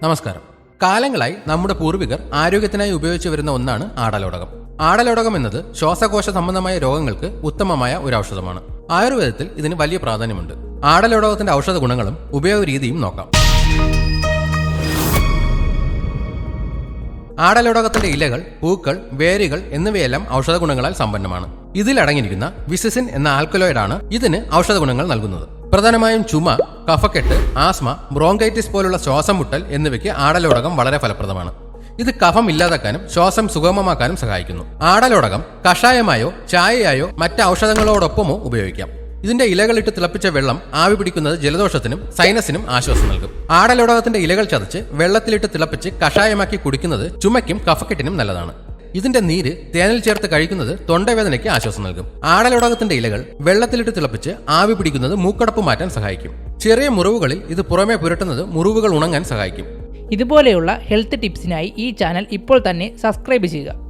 നമസ്കാരം. കാലങ്ങളായി നമ്മുടെ പൂർവികർ ആരോഗ്യത്തിനായി ഉപയോഗിച്ചു വരുന്ന ഒന്നാണ് ആടലോടകം. ആടലോടകം എന്നത് ശ്വാസകോശ സംബന്ധമായ രോഗങ്ങൾക്ക് ഉത്തമമായ ഒരു ഔഷധമാണ്. ആയുർവേദത്തിൽ ഇതിന് വലിയ പ്രാധാന്യമുണ്ട്. ആടലോടകത്തിന്റെ ഔഷധ ഗുണങ്ങളും ഉപയോഗ രീതിയും നോക്കാം. ആടലോടകത്തിന്റെ ഇലകൾ, പൂക്കൾ, വേരുകൾ എന്നിവയെല്ലാം ഔഷധ ഗുണങ്ങളാൽ സമ്പന്നമാണ്. ഇതിലടങ്ങിയിരിക്കുന്ന വിസിസിൻ എന്ന ആൽക്കലോയിഡ് ആണ് ഇതിന് ഔഷധ ഗുണങ്ങൾ നൽകുന്നത്. പ്രധാനമായും ചുമ, കഫക്കെട്ട്, ആസ്മ, ബ്രോങ്കൈറ്റിസ് പോലുള്ള ശ്വാസം മുട്ടൽ എന്നിവയ്ക്ക് ആടലോടകം വളരെ ഫലപ്രദമാണ്. ഇത് കഫം ഇല്ലാതാക്കാനും ശ്വാസം സുഗമമാക്കാനും സഹായിക്കുന്നു. ആടലോടകം കഷായമായോ ചായയായോ മറ്റ് ഔഷധങ്ങളോടൊപ്പമോ ഉപയോഗിക്കാം. ഇതിന്റെ ഇലകളിട്ട് തിളപ്പിച്ച വെള്ളം ആവി പിടിക്കുന്നത് ജലദോഷത്തിനും സൈനസിനും ആശ്വാസം നൽകും. ആടലോടകത്തിന്റെ ഇലകൾ ചതച്ച് വെള്ളത്തിലിട്ട് തിളപ്പിച്ച് കഷായമാക്കി കുടിക്കുന്നത് ചുമയ്ക്കും കഫക്കെട്ടിനും നല്ലതാണ്. ഇതിന്റെ നീര് തേനിൽ ചേർത്ത് കഴിക്കുന്നത് തൊണ്ടവേദനയ്ക്ക് ആശ്വാസം നൽകും. ആടലോടകത്തിന്റെ ഇലകൾ വെള്ളത്തിലിട്ട് തിളപ്പിച്ച് ആവി പിടിക്കുന്നത് മൂക്കടപ്പ് മാറ്റാൻ സഹായിക്കും. ചെറിയ മുറിവുകളിൽ ഇത് പുറമെ പുരട്ടുന്നത് മുറിവുകൾ ഉണങ്ങാൻ സഹായിക്കും. ഇതുപോലെയുള്ള ഹെൽത്ത് ടിപ്സിനായി ഈ ചാനൽ ഇപ്പോൾ തന്നെ സബ്സ്ക്രൈബ് ചെയ്യുക.